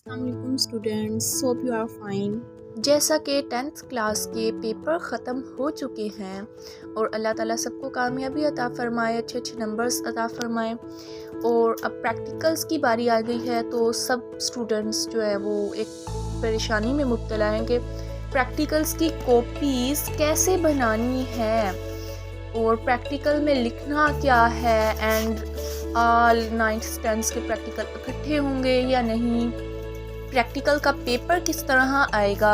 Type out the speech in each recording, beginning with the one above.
अस्सलाम students, hope you are fine. जैसा कि 10th क्लास के पेपर ख़त्म हो चुके हैं और अल्लाह ताला सबको कामयाबी अता फ़रमाए, अच्छे अच्छे नंबर्स अता फ़रमाए। और अब प्रैक्टिकल्स की बारी आ गई है, तो सब स्टूडेंट्स जो है वो एक परेशानी में मुब्तला हैं कि प्रैक्टिकल्स की कॉपीज़ कैसे बनानी है और प्रैक्टिकल में लिखना क्या है, एंड ऑल 9th 10th के प्रैक्टिकल इकट्ठे होंगे या नहीं, प्रैक्टिकल का पेपर किस तरह आएगा,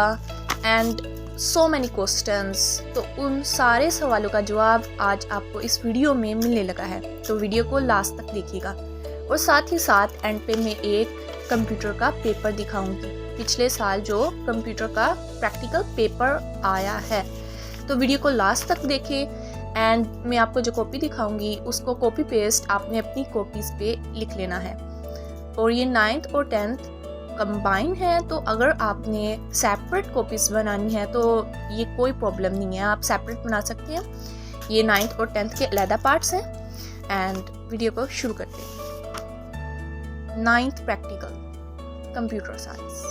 एंड सो मैनी क्वेश्चंस। तो उन सारे सवालों का जवाब आज आपको इस वीडियो में मिलने लगा है, तो वीडियो को लास्ट तक देखिएगा। और साथ ही साथ एंड पे मैं एक कंप्यूटर का पेपर दिखाऊंगी, पिछले साल जो कंप्यूटर का प्रैक्टिकल पेपर आया है। तो वीडियो को लास्ट तक देखें एंड मैं आपको जो कॉपी दिखाऊंगी उसको कॉपी पेस्ट आपने अपनी कॉपीज़ पे लिख लेना है। और ये 9th और 10th कंबाइन है, तो अगर आपने सेपरेट कॉपीज़ बनानी है तो ये कोई प्रॉब्लम नहीं है, आप सेपरेट बना सकते हैं। ये 9th और 10th के अलग पार्ट्स हैं। एंड वीडियो को शुरू करते हैं। 9th practical computer science.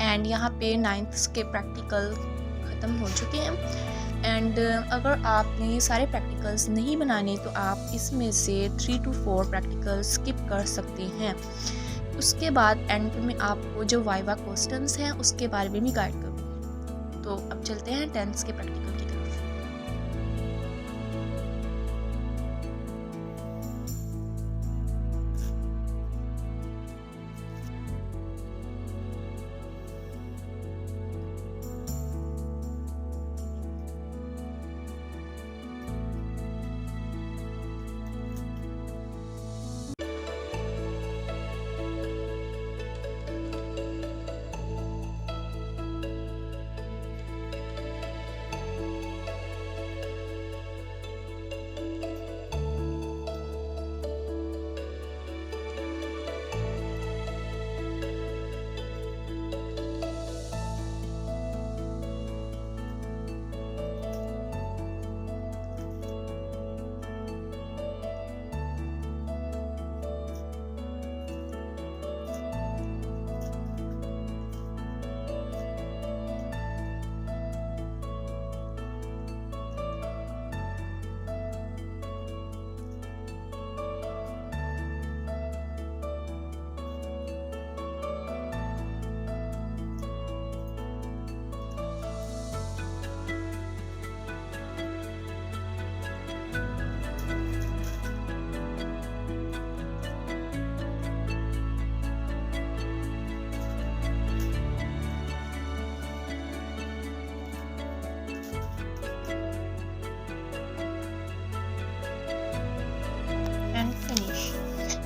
And यहाँ पे 9th के प्रैक्टिकल ख़त्म हो चुके हैं। एंड अगर आपने ये सारे प्रैक्टिकल्स नहीं बनाने तो आप इसमें से 3 to 4 प्रैक्टिकल स्किप कर सकते हैं। उसके बाद एंड में आपको जो वाइवा क्वेश्चंस हैं उसके बारे में भी गाइड करूँगी। तो अब चलते हैं 10th के प्रैक्टिकल की तरफ।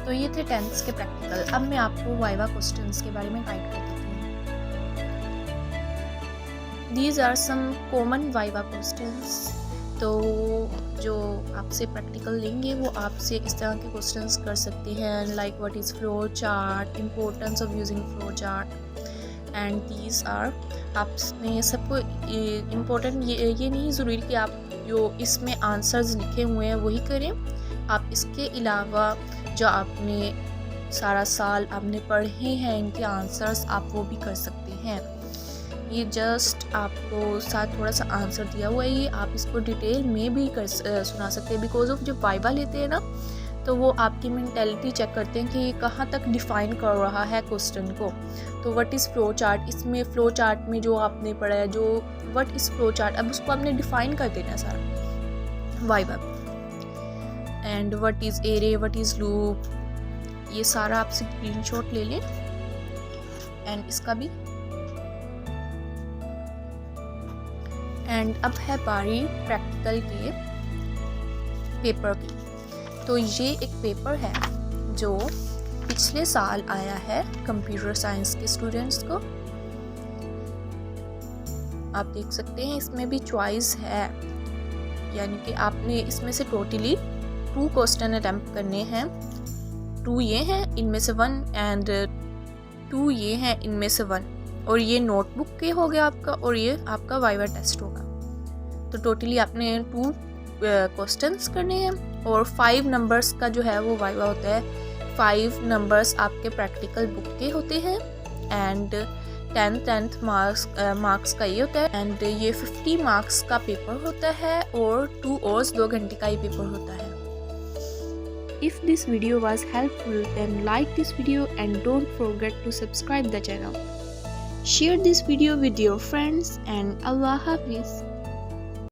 तो ये थे 10th के प्रैक्टिकल। अब मैं आपको वाइवा क्वेश्चंस के बारे में गाइड कर देती हूँ। These are some common Viva questions तो जो आपसे प्रैक्टिकल लेंगे वो आपसे इस तरह के क्वेश्चंस कर सकते हैं, like what is flow chart, importance of using flow chart and these are. आपने सबको इम्पोर्टेंट ये नहीं ज़रूरी कि आप जो इसमें आंसर्स लिखे हुए हैं वही करें, आप इसके अलावा जो आपने सारा साल आपने पढ़े हैं इनके आंसर्स आप वो भी कर सकते हैं। ये जस्ट आपको साथ थोड़ा सा आंसर दिया हुआ है, ये आप इसको डिटेल में भी सुना सकते हैं, बिकॉज ऑफ जब वाइवा लेते हैं ना तो वो आपकी मेंटेलिटी चेक करते हैं कि ये कहाँ तक डिफ़ाइन कर रहा है क्वेश्चन को। तो व्हाट इज़ फ्लो चार्ट, इसमें फ़्लो चार्ट में जो आपने पढ़ा है जो व्हाट इज़ फ्लो चार्ट, अब उसको आपने डिफ़ाइन कर देना है सारा viva. And what is array, what is loop, ये सारा आप स्क्रीनशॉट ले लें। एंड इसका भी एंड अब है बारी प्रैक्टिकल के पेपर की। तो ये एक पेपर है जो पिछले साल आया है कंप्यूटर साइंस के स्टूडेंट्स को। आप देख सकते हैं इसमें भी चॉइस है, यानी कि आपने इसमें से टोटली 2 क्वेश्चन अटेम्प्ट करने हैं। 2 ये हैं इनमें से 1 एंड 2 ये हैं इनमें से 1, और ये नोटबुक के हो गया आपका, और ये आपका वाइवा टेस्ट होगा। तो टोटली आपने 2 क्वेश्चंस करने हैं, और 5 नंबर्स का जो है वो वाइवा होता है। 5 नंबर्स आपके प्रैक्टिकल बुक के होते हैं एंड 10 मार्क्स का ये होता है, एंड ये 50 मार्क्स का पेपर होता है, और 2 आवर्स 2 घंटे का ये पेपर होता है। If this video was helpful, then like this video and don't forget to subscribe the channel. Share this video with your friends and Allah Hafiz.